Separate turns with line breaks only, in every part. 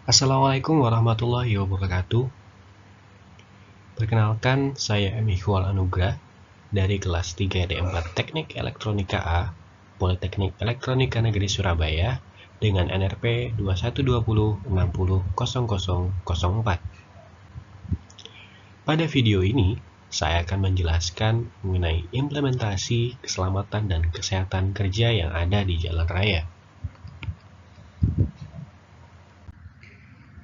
Assalamualaikum warahmatullahi wabarakatuh. Perkenalkan, saya M. Ikhwal Anugrah dari kelas 3 D4 Teknik Elektronika A, Politeknik Elektronika Negeri Surabaya dengan NRP 2120600004. Pada video ini, saya akan menjelaskan mengenai implementasi keselamatan dan kesehatan kerja yang ada di jalan raya.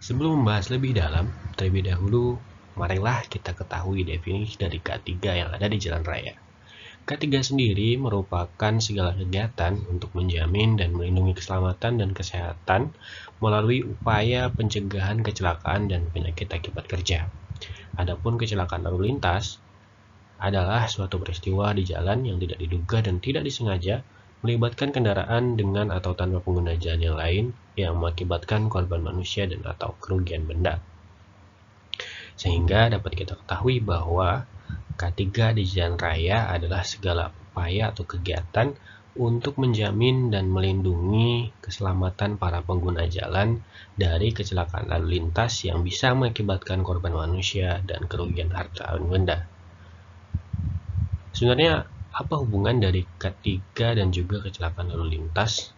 Sebelum membahas lebih dalam, terlebih dahulu, marilah kita ketahui definisi dari K3 yang ada di jalan raya. K3 sendiri merupakan segala kegiatan untuk menjamin dan melindungi keselamatan dan kesehatan melalui upaya pencegahan kecelakaan dan penyakit akibat kerja. Adapun kecelakaan lalu lintas adalah suatu peristiwa di jalan yang tidak diduga dan tidak disengaja melibatkan kendaraan dengan atau tanpa pengguna jalan yang lain yang mengakibatkan korban manusia dan atau kerugian benda. Sehingga dapat kita ketahui bahwa K3 di jalan raya adalah segala upaya atau kegiatan untuk menjamin dan melindungi keselamatan para pengguna jalan dari kecelakaan lalu lintas yang bisa mengakibatkan korban manusia dan kerugian harta benda. Sebenarnya apa hubungan dari K3 dan juga kecelakaan lalu lintas?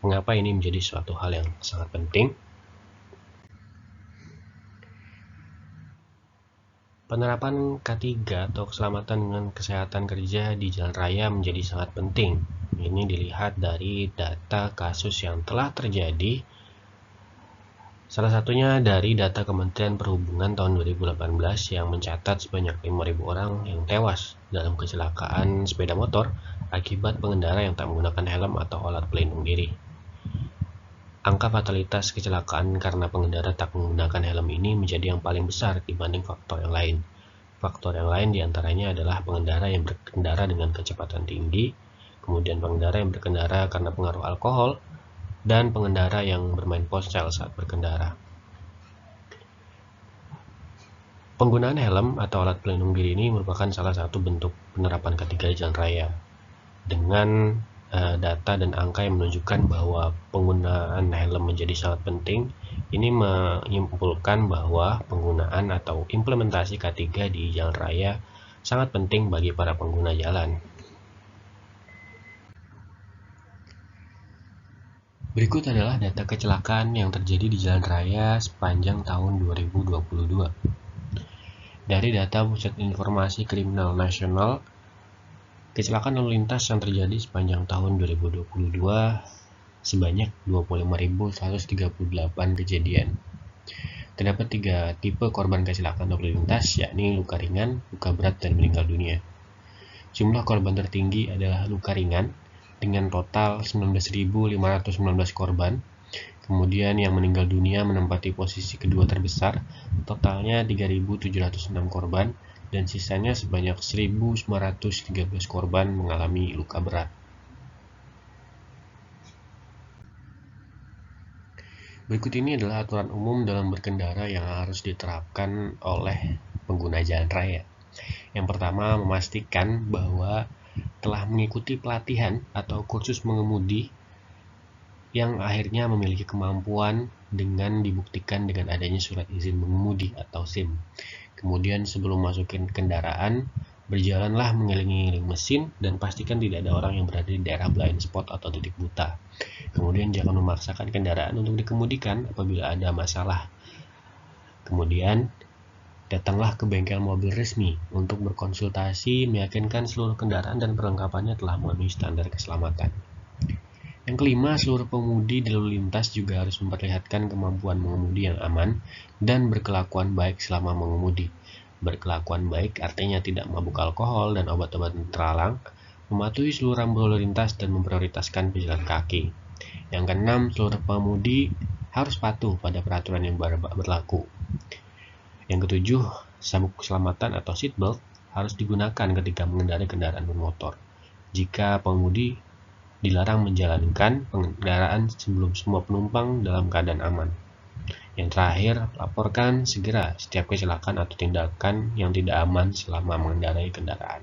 Mengapa ini menjadi suatu hal yang sangat penting? Penerapan K3 atau keselamatan dengan kesehatan kerja di jalan raya menjadi sangat penting. Ini dilihat dari data kasus yang telah terjadi. Salah satunya dari data Kementerian Perhubungan tahun 2018 yang mencatat sebanyak 5.000 orang yang tewas dalam kecelakaan sepeda motor akibat pengendara yang tak menggunakan helm atau alat pelindung diri. Angka fatalitas kecelakaan karena pengendara tak menggunakan helm ini menjadi yang paling besar dibanding faktor yang lain. Faktor yang lain diantaranya adalah pengendara yang berkendara dengan kecepatan tinggi, kemudian pengendara yang berkendara karena pengaruh alkohol, dan pengendara yang bermain ponsel saat berkendara. Penggunaan helm atau alat pelindung diri ini merupakan salah satu bentuk penerapan K3 di jalan raya. Dengan data dan angka yang menunjukkan bahwa penggunaan helm menjadi sangat penting, ini menyimpulkan bahwa penggunaan atau implementasi K3 di jalan raya sangat penting bagi para pengguna jalan. Berikut adalah data kecelakaan yang terjadi di jalan raya sepanjang tahun 2022. Dari data Pusat Informasi Kriminal Nasional, kecelakaan lalu lintas yang terjadi sepanjang tahun 2022 sebanyak 25.138 kejadian. Terdapat 3 tipe korban kecelakaan lalu lintas, yakni luka ringan, luka berat, dan meninggal dunia. Jumlah korban tertinggi adalah luka ringan dengan total 19.519 korban. Kemudian yang meninggal dunia menempati posisi kedua terbesar, totalnya 3.706 korban, dan sisanya sebanyak 1.913 korban mengalami luka berat. Berikut ini adalah aturan umum dalam berkendara yang harus diterapkan oleh pengguna jalan raya. Yang pertama, memastikan bahwa telah mengikuti pelatihan atau kursus mengemudi yang akhirnya memiliki kemampuan dengan dibuktikan dengan adanya surat izin mengemudi atau SIM. Kemudian sebelum masukin kendaraan, berjalanlah mengelilingi mesin dan pastikan tidak ada orang yang berada di daerah blind spot atau titik buta. Kemudian jangan memaksakan kendaraan untuk dikemudikan apabila ada masalah. Kemudian datanglah ke bengkel mobil resmi untuk berkonsultasi meyakinkan seluruh kendaraan dan perlengkapannya telah memenuhi standar keselamatan. Yang kelima, seluruh pengemudi di lalu lintas juga harus memperlihatkan kemampuan mengemudi yang aman dan berkelakuan baik selama mengemudi. Berkelakuan baik artinya tidak mabuk alkohol dan obat-obatan terlarang, mematuhi seluruh rambu lalu lintas dan memprioritaskan pejalan kaki. Yang keenam, seluruh pengemudi harus patuh pada peraturan yang berlaku. Yang ketujuh, sabuk keselamatan atau seatbelt harus digunakan ketika mengendarai kendaraan bermotor. Jika pengemudi dilarang menjalankan kendaraan sebelum semua penumpang dalam keadaan aman. Yang terakhir, laporkan segera setiap kecelakaan atau tindakan yang tidak aman selama mengendarai kendaraan.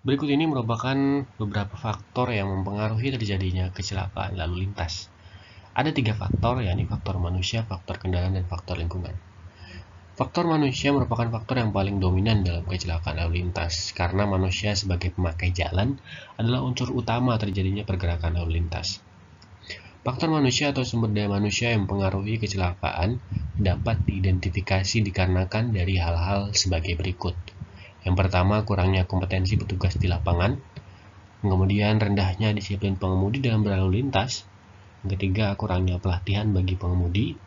Berikut ini merupakan beberapa faktor yang mempengaruhi terjadinya kecelakaan lalu lintas. Ada 3 faktor, yakni faktor manusia, faktor kendaraan, dan faktor lingkungan. Faktor manusia merupakan faktor yang paling dominan dalam kecelakaan lalu lintas, karena manusia sebagai pemakai jalan adalah unsur utama terjadinya pergerakan lalu lintas. Faktor manusia atau sumber daya manusia yang mempengaruhi kecelakaan dapat diidentifikasi dikarenakan dari hal-hal sebagai berikut. Yang pertama, kurangnya kompetensi petugas di lapangan. Kemudian, rendahnya disiplin pengemudi dalam berlalu lintas. Yang ketiga, kurangnya pelatihan bagi pengemudi.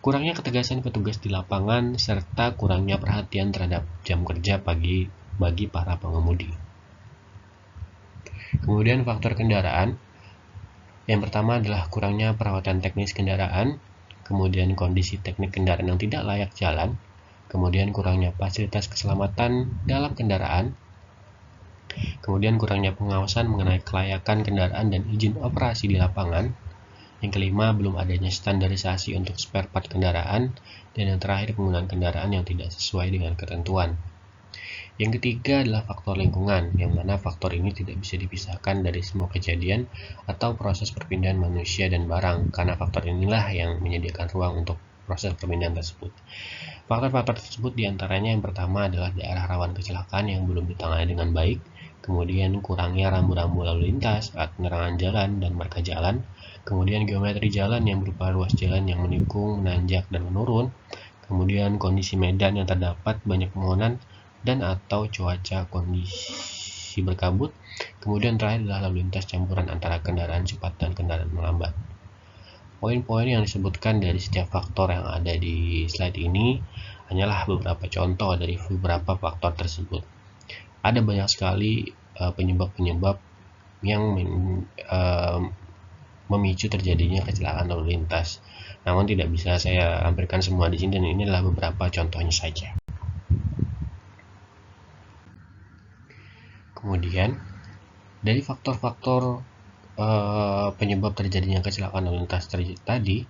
Kurangnya ketegasan petugas di lapangan, serta kurangnya perhatian terhadap jam kerja bagi para pengemudi. Kemudian faktor kendaraan. Yang pertama adalah kurangnya perawatan teknis kendaraan, kemudian kondisi teknik kendaraan yang tidak layak jalan, kemudian kurangnya fasilitas keselamatan dalam kendaraan, kemudian kurangnya pengawasan mengenai kelayakan kendaraan dan izin operasi di lapangan. Yang kelima, belum adanya standarisasi untuk spare part kendaraan, dan yang terakhir, penggunaan kendaraan yang tidak sesuai dengan ketentuan. Yang ketiga adalah faktor lingkungan, yang mana faktor ini tidak bisa dipisahkan dari semua kejadian atau proses perpindahan manusia dan barang, karena faktor inilah yang menyediakan ruang untuk proses perpindahan tersebut. Faktor-faktor tersebut diantaranya yang pertama adalah daerah rawan kecelakaan yang belum ditangani dengan baik, kemudian kurangnya rambu-rambu lalu lintas, alat penerangan jalan dan marka jalan, kemudian geometri jalan yang berupa ruas jalan yang menikung, menanjak, dan menurun, kemudian kondisi medan yang terdapat banyak pemohonan dan atau cuaca kondisi berkabut, kemudian terakhir adalah lalu lintas campuran antara kendaraan cepat dan kendaraan melambat. Poin-poin yang disebutkan dari setiap faktor yang ada di slide ini hanyalah beberapa contoh dari beberapa faktor tersebut. Ada banyak sekali penyebab-penyebab yang memicu terjadinya kecelakaan lalu lintas. Namun tidak bisa saya lampirkan semua di sini, dan ini adalah beberapa contohnya saja. Kemudian, dari faktor-faktor penyebab terjadinya kecelakaan lalu lintas tadi,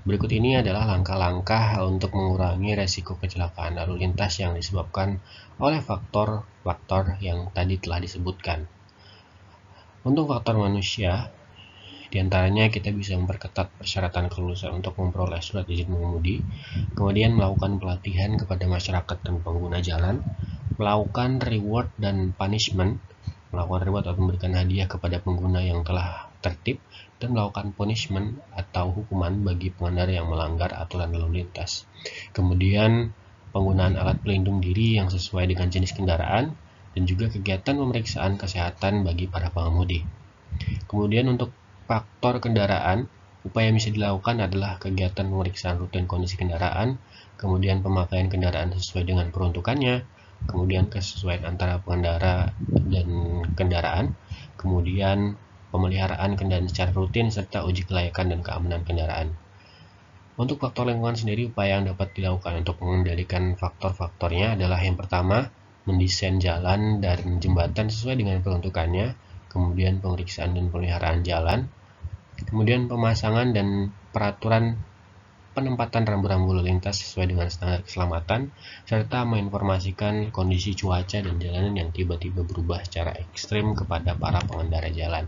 berikut ini adalah langkah-langkah untuk mengurangi resiko kecelakaan lalu lintas yang disebabkan oleh faktor-faktor yang tadi telah disebutkan. Untuk faktor manusia, diantaranya kita bisa memperketat persyaratan kelulusan untuk memperoleh surat izin mengemudi, kemudian melakukan pelatihan kepada masyarakat dan pengguna jalan, melakukan reward dan punishment, melakukan reward atau memberikan hadiah kepada pengguna yang telah tertib, dan melakukan punishment atau hukuman bagi pengendara yang melanggar aturan lalu lintas. Kemudian penggunaan alat pelindung diri yang sesuai dengan jenis kendaraan, dan juga kegiatan pemeriksaan kesehatan bagi para pengemudi. Kemudian untuk faktor kendaraan, upaya yang bisa dilakukan adalah kegiatan pemeriksaan rutin kondisi kendaraan, kemudian pemakaian kendaraan sesuai dengan peruntukannya, kemudian kesesuaian antara pengendara dan kendaraan, kemudian pemeliharaan kendaraan secara rutin, serta uji kelayakan dan keamanan kendaraan. Untuk faktor lingkungan sendiri, upaya yang dapat dilakukan untuk mengendalikan faktor-faktornya adalah yang pertama, mendesain jalan dan jembatan sesuai dengan peruntukannya, kemudian pemeriksaan dan pemeliharaan jalan, kemudian pemasangan dan peraturan penempatan rambu-rambu lalu lintas sesuai dengan standar keselamatan, serta menginformasikan kondisi cuaca dan jalanan yang tiba-tiba berubah secara ekstrim kepada para pengendara jalan.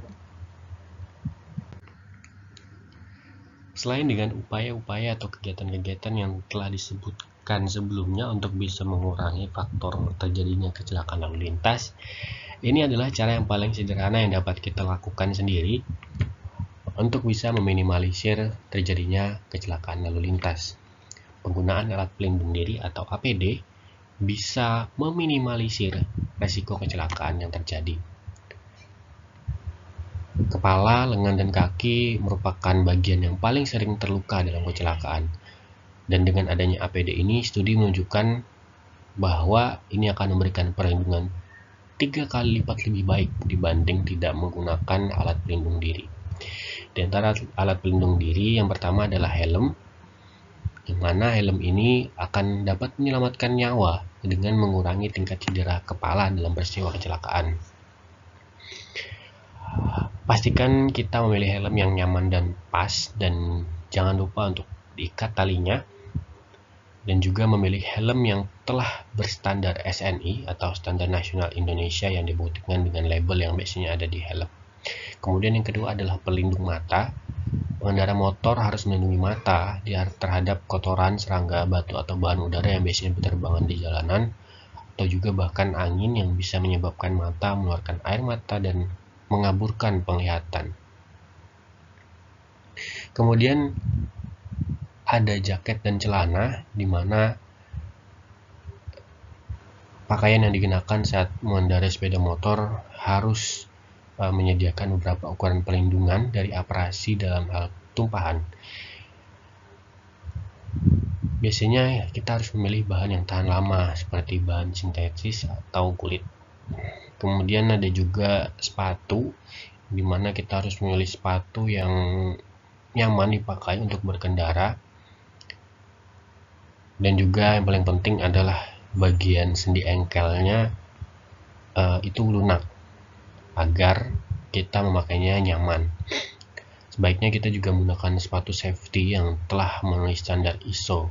Selain dengan upaya-upaya atau kegiatan-kegiatan yang telah disebutkan sebelumnya untuk bisa mengurangi faktor terjadinya kecelakaan lalu lintas, ini adalah cara yang paling sederhana yang dapat kita lakukan sendiri untuk bisa meminimalisir terjadinya kecelakaan lalu lintas. Penggunaan alat pelindung diri atau APD bisa meminimalisir resiko kecelakaan yang terjadi. Kepala, lengan, dan kaki merupakan bagian yang paling sering terluka dalam kecelakaan. Dan dengan adanya APD ini, studi menunjukkan bahwa ini akan memberikan perlindungan 3 kali lipat lebih baik dibanding tidak menggunakan alat pelindung diri. Di antara alat pelindung diri, yang pertama adalah helm, yang mana helm ini akan dapat menyelamatkan nyawa dengan mengurangi tingkat cedera kepala dalam peristiwa kecelakaan. Pastikan kita memilih helm yang nyaman dan pas, dan jangan lupa untuk diikat talinya. dan juga memilih helm yang telah berstandar SNI atau Standar Nasional Indonesia yang dibuktikan dengan label yang biasanya ada di helm. Kemudian yang kedua adalah pelindung mata. Pengendara motor harus melindungi mata terhadap kotoran, serangga, batu, atau bahan udara yang biasanya berterbangan di jalanan, atau juga bahkan angin yang bisa menyebabkan mata mengeluarkan air mata dan mengaburkan penglihatan. Kemudian ada jaket dan celana, di mana pakaian yang digunakan saat mengendarai sepeda motor harus menyediakan beberapa ukuran perlindungan dari abrasi dalam hal tumpahan. Biasanya kita harus memilih bahan yang tahan lama seperti bahan sintetis atau kulit. Kemudian ada juga sepatu, di mana kita harus memilih sepatu yang nyaman dipakai untuk berkendara. Dan juga yang paling penting adalah bagian sendi engkelnya itu lunak agar kita memakainya nyaman. Sebaiknya kita juga menggunakan sepatu safety yang telah memenuhi standar ISO.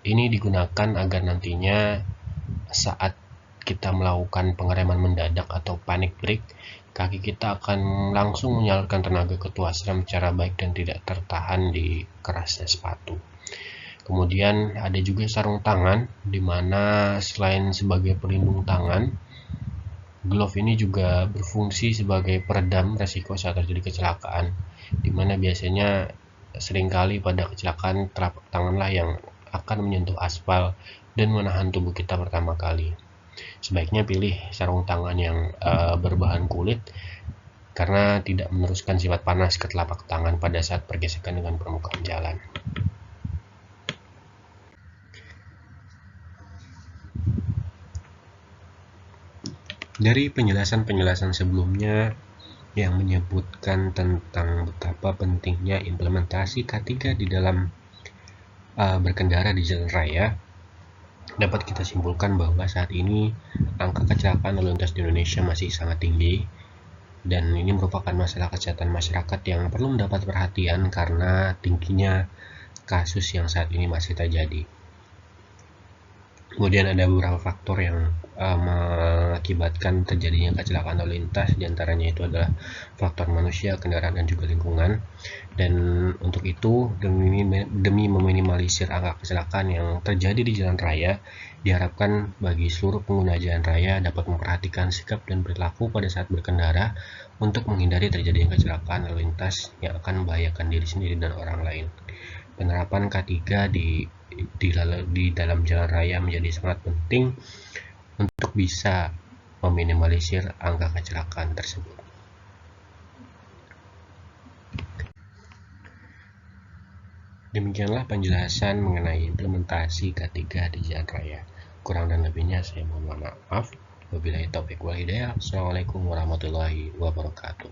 Ini digunakan agar nantinya saat kita melakukan pengereman mendadak atau panic brake, kaki kita akan langsung menyalurkan tenaga ke tuas rem secara baik dan tidak tertahan di kerasnya sepatu. Kemudian ada juga sarung tangan, di mana selain sebagai pelindung tangan, glove ini juga berfungsi sebagai peredam resiko saat terjadi kecelakaan, di mana biasanya seringkali pada kecelakaan telapak tanganlah yang akan menyentuh aspal dan menahan tubuh kita pertama kali. Sebaiknya pilih sarung tangan yang berbahan kulit karena tidak meneruskan sifat panas ke telapak tangan pada saat pergesekan dengan permukaan jalan. Dari penjelasan-penjelasan sebelumnya yang menyebutkan tentang betapa pentingnya implementasi K3 di dalam berkendara di jalan raya, dapat kita simpulkan bahwa saat ini angka kecelakaan lalu lintas di Indonesia masih sangat tinggi, dan ini merupakan masalah kesehatan masyarakat yang perlu mendapat perhatian karena tingginya kasus yang saat ini masih terjadi. Kemudian ada beberapa faktor yang mengakibatkan terjadinya kecelakaan lalu lintas, diantaranya itu adalah faktor manusia, kendaraan, dan juga lingkungan. Dan untuk itu, demi meminimalisir angka kecelakaan yang terjadi di jalan raya, diharapkan bagi seluruh pengguna jalan raya dapat memperhatikan sikap dan perilaku pada saat berkendara untuk menghindari terjadinya kecelakaan lalu lintas yang akan membahayakan diri sendiri dan orang lain. Penerapan K3 di dalam jalan raya menjadi sangat penting untuk bisa meminimalisir angka kecelakaan tersebut. Demikianlah penjelasan mengenai implementasi K3 di jalan raya. Kurang dan lebihnya saya mohon maaf. Wabillahi taufiq wal hidayah. Assalamualaikum warahmatullahi wabarakatuh.